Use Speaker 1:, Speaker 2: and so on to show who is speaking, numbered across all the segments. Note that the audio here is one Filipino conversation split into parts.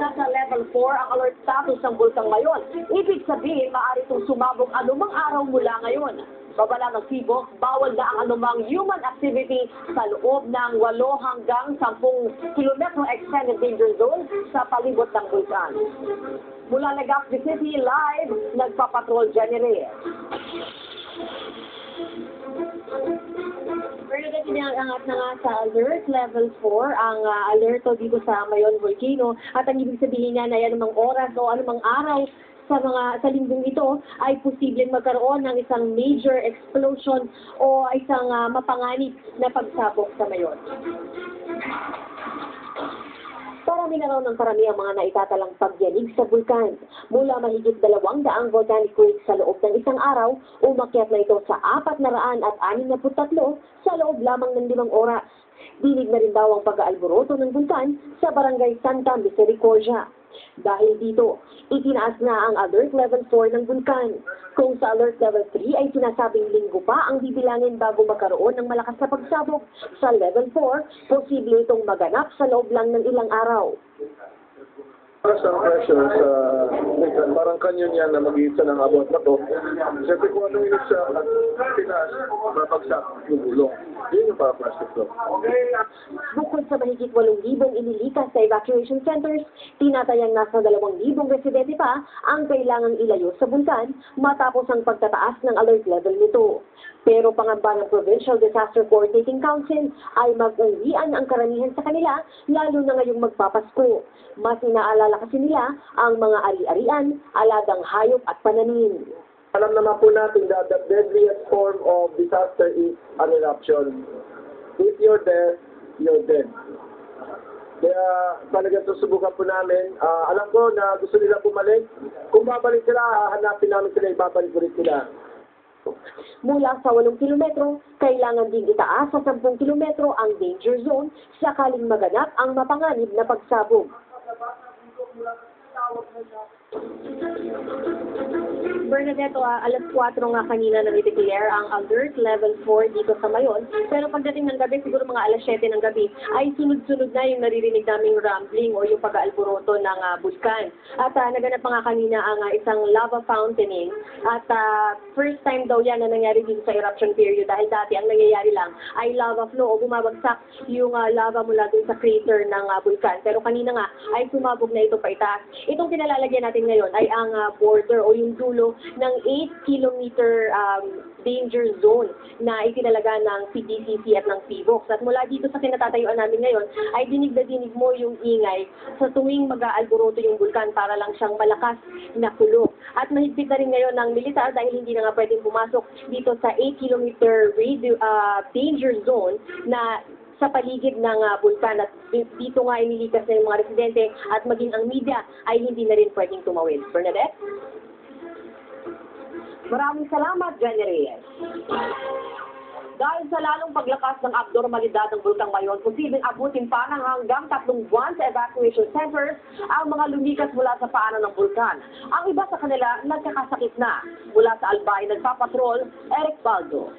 Speaker 1: nasa level 4 ang alert status ng bulkang ngayon. Ibig sabihin, maaari itong sumabog anumang araw mula ngayon. Babala ng PHIVOLCS, bawal na ang anumang human activity sa loob ng 8 hanggang 10 kilometro extended danger zone sa palibot ng bulkan. Mula Legazpi City, live, nagpapatrol Jenny Reyes. Pero angat na nga sa alert level 4 ang alerto dito sa Mayon Volcano at ang ibig sabihin niya na anumang oras o anumang araw sa linggong ito ay posibleng magkaroon ng isang major explosion o isang mapanganib na pagsabog sa Mayon. Parami na raw ng parami ang mga naitatalang pagyanig sa bulkan. Mula mahigit 200 volcanic quakes sa loob ng isang araw, umakyat na ito sa 463 sa loob lamang ng 5 oras. Dinig na rin daw ang pag-aalboroto ng bulkan sa barangay Santa Misericordia. Dahil dito, itinaas na ang alert level 4 ng bulkan. Kung sa alert level 3 ay sinasabing linggo pa ang bibilangin bago magkaroon ng malakas na pagsabog, sa level 4, posible itong maganap sa loob lang ng ilang araw.
Speaker 2: Para sa pressure sa parang kanyon yan na mag-iisa ng abot na to. Siyempre kung anong init sa tinaas, mapagsak yung gulong. Yun yung para plastic to.
Speaker 1: Bukod sa mahigit 8,000 inilikas sa evacuation centers, tinatayang nasa 2,000 residente pa ang kailangang ilayo sa bulkan matapos ang pagtataas ng alert level nito. Pero pangamba ng Provincial Disaster Coordinating Council ay mag-uwian ang karamihan sa kanila, lalo na ngayong magpapasko. Mas inaalala kasi nila ang mga ari-arian, alagang hayop at pananim.
Speaker 2: Alam naman po natin that the deadliest form of disaster is an eruption. If you're there, you're dead. Kaya talagang susubukan po namin. Alam ko na gusto nila bumalik. Kung babalik sila, hanapin namin sila, ibabalik ulit sila.
Speaker 1: Mula sa 8 kilometro, kailangan din itaas sa 10 kilometro ang danger zone sakaling maganap ang mapanganib na pagsabog. Bernadette, alas 4 nga kanina nang i-declare ang alert level 4 dito sa Mayon. Pero pagdating ng gabi, siguro mga alas 7 ng gabi, ay sunod-sunod na yung naririnig naming rumbling o yung pag-aalboroto ng bulkan. At naganap pa nga kanina ang isang lava fountaining. At first time daw yan na nangyari dito sa eruption period dahil dati ang nangyayari lang ay lava flow o bumabagsak yung lava mula dun sa crater ng bulkan. Pero kanina nga ay sumabog na ito pa itaas. Itong pinalalagyan natin ngayon ay ang border o yung dulo ng 8-kilometer danger zone na itinalaga ng PDCC at ng PHIVOLCS. At mula dito sa kinatatayuan namin ngayon, ay dinig na dinig mo yung ingay sa tuwing mag-aalboroto yung bulkan para lang siyang malakas na kulo. At mahigpit na rin ngayon ng militar dahil hindi na nga pwedeng pumasok dito sa 8-kilometer danger zone na sa paligid ng bulkan at dito nga inilikas na yung mga residente at maging ang media ay hindi na rin pwedeng tumawid. Bernadette? Maraming salamat, Jenny Reyes. Dahil sa lalong paglakas ng abnormalidad ng bulkang Mayon, posibleng abutin pa ng hanggang 3 buwan sa evacuation centers ang mga lumikas mula sa paanan ng bulkan. Ang iba sa kanila nagkakasakit na. Mula sa Albay, nagpapatrol, Eric Baldo.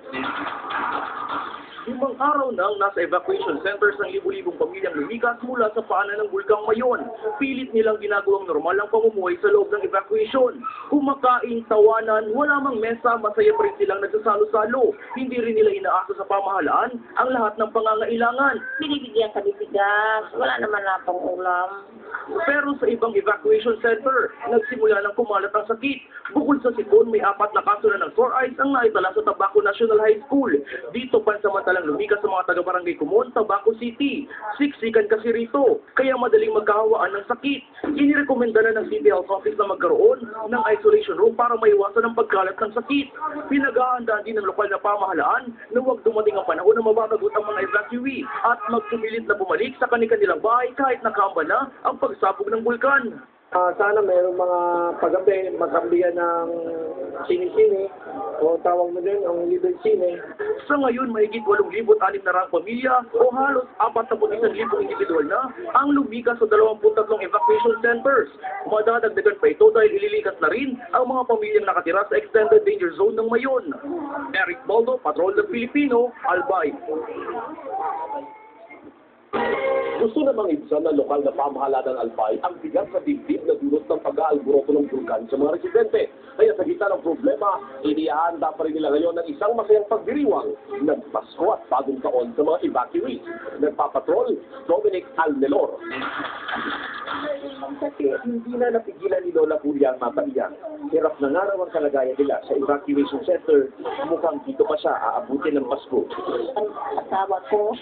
Speaker 2: 5 araw nang nasa evacuation centers ang libu-libong pamilyang lumikas mula sa paanan ng bulkang Mayon. Pilit nilang ginagawang normal ang pamumuhay sa loob ng evacuation. Kumakain, tawanan, wala mang mesa, masaya pa rin silang nagsasalo-salo. Hindi rin nila inaasa sa pamahalaan ang lahat ng pangangailangan.
Speaker 3: Binibigyan kami bigas, wala naman na pang ulam.
Speaker 2: Pero sa ibang evacuation center, nagsimula ng kumalat ang sakit. Bukod sa sipon, may 4 na kaso na ng sore eyes ang naitala sa Tabaco National High School. Dito pansamantalang lumikas sa mga taga-barangay Kumon, Tabaco City. Siksikan kasi rito, kaya madaling magkahawaan ng sakit. Inirekomenda na ng City Health Office na magkaroon ng isolation room para maiwasan ang pagkalat ng sakit. Pinag-ahandaan din ng lokal na pamahalaan na huwag dumating ang panahon na mababagot ang mga evacuee at magpumilit na bumalik sa kanilang bahay kahit nakahamba na ang pagsabog ng bulkan.
Speaker 4: Sana mayroong mga paggabi, magkambihan ng sini-sini o tawag mo din ang libre sine.
Speaker 2: Sa ngayon, mahigit 8,600 pamilya o halos 41,000 individual na ang lumikas sa 23 evacuation centers. Madadagdagan pa ito dahil ililikas na rin ang mga pamilyang nakatira sa extended danger zone ng Mayon. Eric Baldo, Patrol ng Pilipino, Albay.
Speaker 5: Gusto namang ibsan ng lokal na pamahalaan ng Albay ang bigat sa dibdib na dulot ng pag-aalboroto ng bulkan sa mga residente. Kaya sa gitna ng problema, inihahanda pa rin nila ngayon ng isang masayang pagdiriwang ng Pasko at Bagong Taon sa mga evacuees. Nagpapatrol, Dominic Almelor. Kasi hindi na napigilan ni Lola Julia ang mapaiyak. Hirap na nga raw ang kalagayan nila sa evacuation center. Mukhang dito pa siya aabutin ng Pasko.
Speaker 3: Ang asawa ko,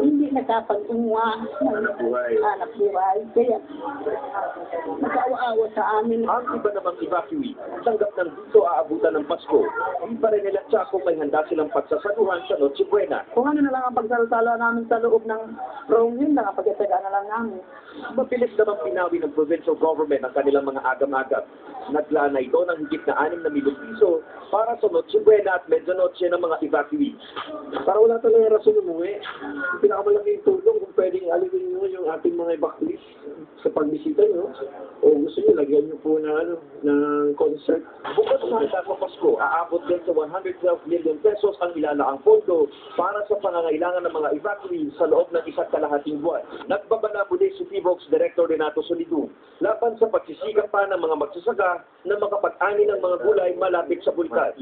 Speaker 3: hindi nakapag-unwa ng anak buhay. Kaya, nagkaawa-awa sa amin.
Speaker 5: Ang iba namang evacuee, tanggap ng dito aabutan ng Pasko. Iba rin nila siya kung may handa silang pagsasaluhan sa Noche Buena.
Speaker 3: Kung ano na lang ang pagsalo-salo namin sa loob ng room yun, nakapagkatagaan na lang namin.
Speaker 5: Mapilit namang pinawi ng provincial government ang kanilang mga agam-agam. Naglana ito ng higit na 6 na milyong piso para sa Noche Buena at Medianoche ng mga evacuees.
Speaker 4: Para wala talaga rason umuwi. Pinakamalaking tulong kung pwedeng alipin nyo yung ating mga evacuees sa pagbisita nyo. O gusto nyo, lagyan nyo po ng concert.
Speaker 5: Bukod sa handa sa Pasko, aabot din sa 112 million pesos ang ilalaang pondo para sa pangangailangan ng mga evacuees sa loob ng 1.5 buwan. Nagbabala muli si PBOX Director Renato Solidum laban sa pagsisikap pa ng mga magsasaka na makapag-ani ng mga gulay malapit sa bulkan.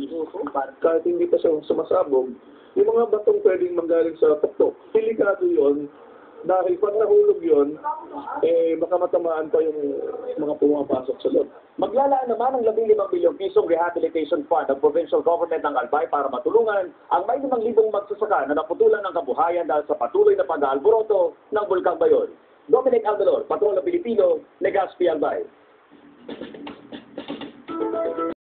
Speaker 4: Kahit hindi pa siya sumasabog, yung mga batong pwedeng manggaling sa tuktok, delikado yon dahil pag nahulog yon, baka matamaan pa yung mga pumapasok sa loob.
Speaker 5: Maglalaan naman ng 15 milyong pisong rehabilitation fund ang provincial government ng Albay para matulungan ang may 5,000 magsasaka na naputulan ng kabuhayan dahil sa patuloy na pag-aalboroto ng Bulkang Bayon. Dominic Almelor, Patrol ng Pilipino, Legazpi, Albay.